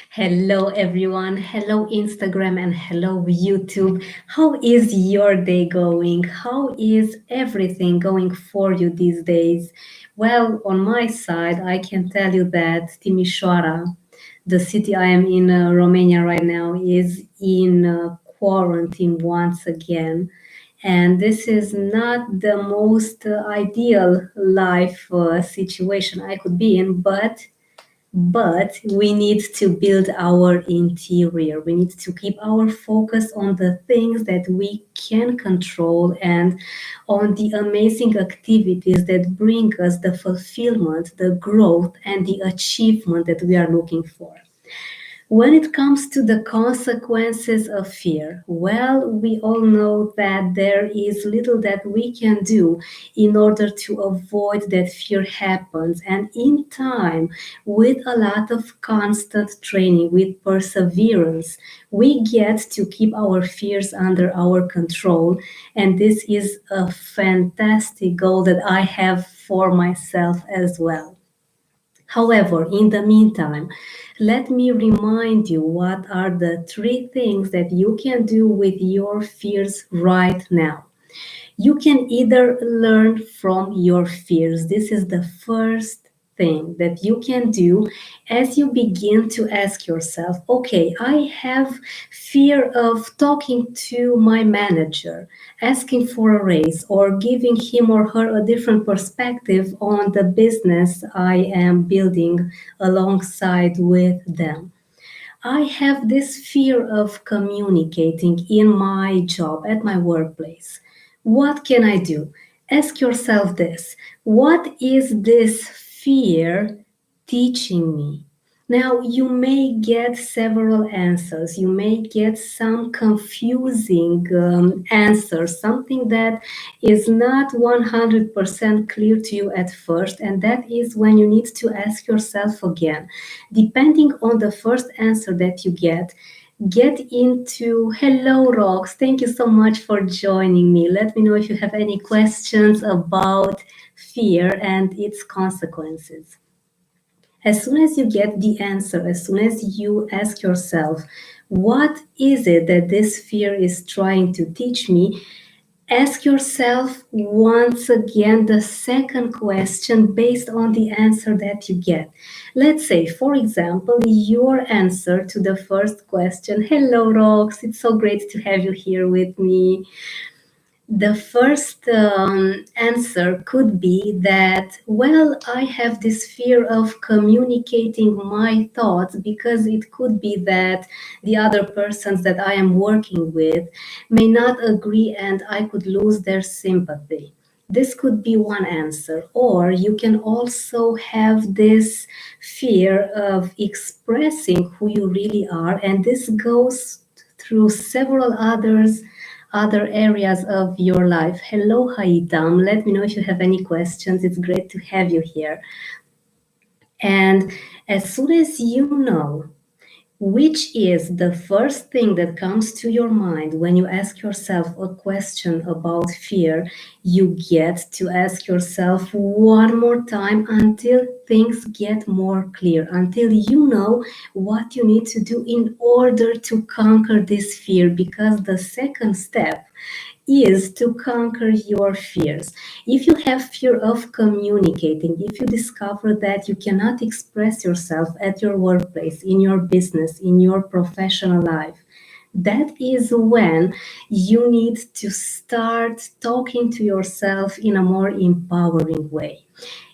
Hello, everyone. Hello, Instagram, and hello, YouTube. How is your day going? How is everything going for you these days? Well, on my side, I can tell you that Timișoara, the city I am in Romania right now, is in quarantine once again. And this is not the most ideal life situation I could be in, but we need to build our interior. We need to keep our focus on the things that we can control and on the amazing activities that bring us the fulfillment, the growth, and the achievement that we are looking for. When it comes to the consequences of fear, well, we all know that there is little that we can do in order to avoid that fear happens. And in time, with a lot of constant training, with perseverance, we get to keep our fears under our control. And this is a fantastic goal that I have for myself as well. However, in the meantime, let me remind you what are the three things that you can do with your fears right now. You can either learn from your fears. This is the first thing that you can do as you begin to ask yourself, okay, I have fear of talking to my manager, asking for a raise, or giving him or her a different perspective on the business I am building alongside with them. I have this fear of communicating in my job, at my workplace. What can I do? Ask yourself this: what is this fear teaching me? Now, you may get several answers. You may get some confusing answers, something that is not 100% clear to you at first. And that is when you need to ask yourself again. Depending on the first answer that you get into hello Rox, thank you so much for joining me. Let me know if you have any questions about fear and its consequences. As soon as you get the answer, as soon as you ask yourself, what is it that this fear is trying to teach me? Ask yourself once again the second question based on the answer that you get. Let's say, for example, your answer to the first question, hello, Rox, it's so great to have you here with me. The first answer could be that, well, I have this fear of communicating my thoughts because it could be that the other persons that I am working with may not agree and I could lose their sympathy. This could be one answer. Or you can also have this fear of expressing who you really are, and this goes through several other areas of your life. Hello, Haitam. Let me know if you have any questions. It's great to have you here. And as soon as you know which is the first thing that comes to your mind when you ask yourself a question about fear, you get to ask yourself one more time until things get more clear, until you know what you need to do in order to conquer this fear. Because the second step is to conquer your fears. If you have fear of communicating, if you discover that you cannot express yourself at your workplace, in your business, in your professional life, that is when you need to start talking to yourself in a more empowering way.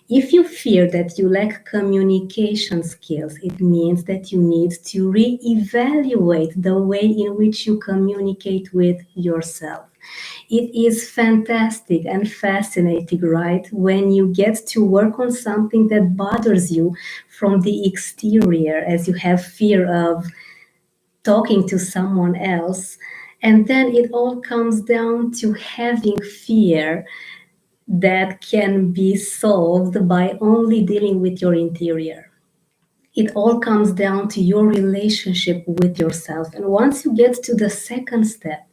If you fear that you lack communication skills, it means that you need to reevaluate the way in which you communicate with yourself. It is fantastic and fascinating, right? When you get to work on something that bothers you from the exterior, as you have fear of talking to someone else. And then it all comes down to having fear that can be solved by only dealing with your interior. It all comes down to your relationship with yourself. And once you get to the second step,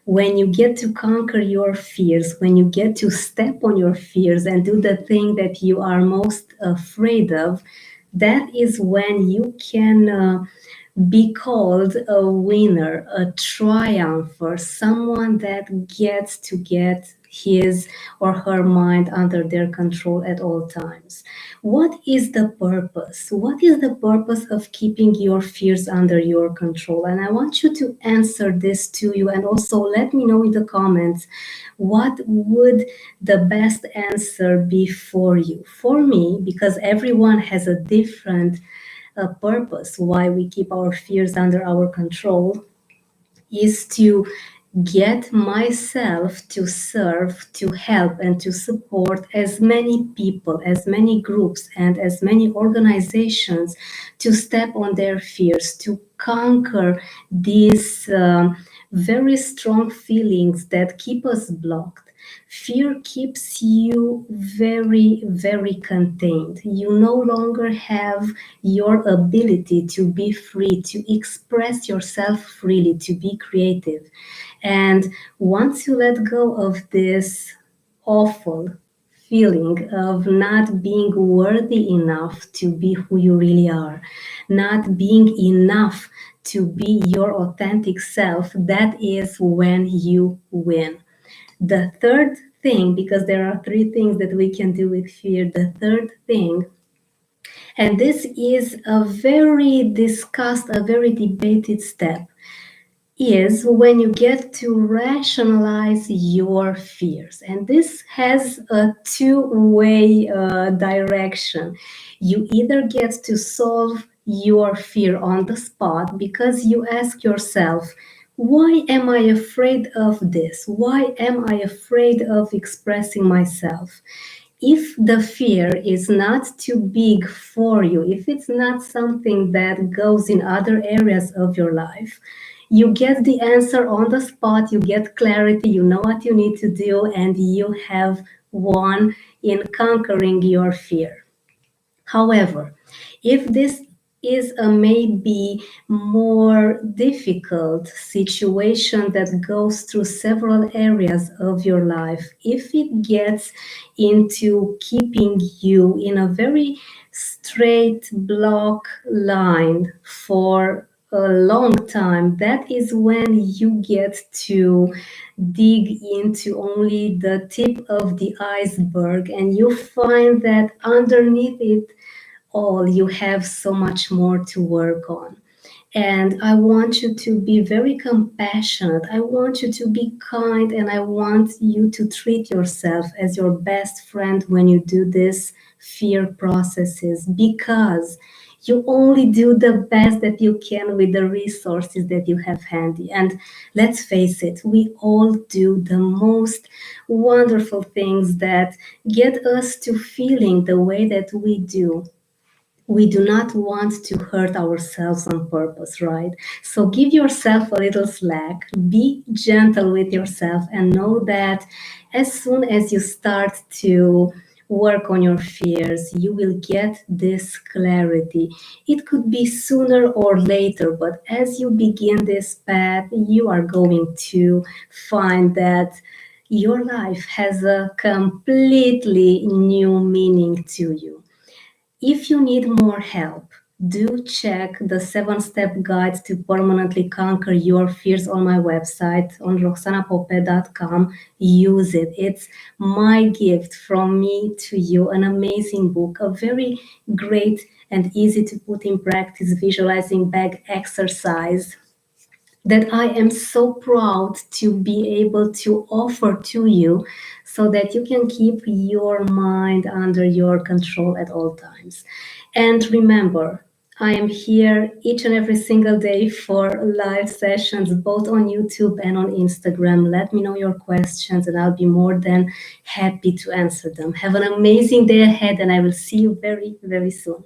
when you get to conquer your fears, when you get to step on your fears and do the thing that you are most afraid of, That is when you can be called a winner, a triumpher, someone that gets to get his or her mind under their control at all times. What is the purpose? What is the purpose of keeping your fears under your control? And I want you to answer this to you, and also let me know in the comments what would the best answer be for you. For me, because everyone has a different purpose why we keep our fears under our control, is to get myself to serve, to help, and to support as many people, as many groups, and as many organizations to step on their fears, to conquer these very strong feelings that keep us blocked. Fear keeps you very, very contained. You no longer have your ability to be free, to express yourself freely, to be creative. And once you let go of this awful feeling of not being worthy enough to be who you really are, not being enough to be your authentic self, that is when you win. The third thing, because there are three things that we can do with fear, the third thing, and this is a very discussed, a very debated step, is when you get to rationalize your fears. And this has a two-way direction. You either get to solve your fear on the spot because you ask yourself, why am I afraid of this? Why am I afraid of expressing myself? If the fear is not too big for you, if it's not something that goes in other areas of your life, you get the answer on the spot, you get clarity, you know what you need to do, and you have won in conquering your fear. However, if this is a maybe more difficult situation that goes through several areas of your life, if it gets into keeping you in a very straight block line for a long time, that is when you get to dig into only the tip of the iceberg, and you find that underneath it all, you have so much more to work on. And I want you to be very compassionate. I want you to be kind, and I want you to treat yourself as your best friend when you do this fear processes, because you only do the best that you can with the resources that you have handy. And let's face it, we all do the most wonderful things that get us to feeling the way that we do. We do not want to hurt ourselves on purpose, right? So give yourself a little slack, be gentle with yourself, and know that as soon as you start to work on your fears, you will get this clarity. It could be sooner or later, but as you begin this path, you are going to find that your life has a completely new meaning to you. If you need more help, do check the 7-step guide to permanently conquer your fears on my website on roxanapope.com. Use it. It's my gift from me to you, an amazing book, a very great and easy to put in practice visualizing bag exercise that I am so proud to be able to offer to you so that you can keep your mind under your control at all times. And remember, I am here each and every single day for live sessions, both on YouTube and on Instagram. Let me know your questions, and I'll be more than happy to answer them. Have an amazing day ahead, and I will see you very, very soon.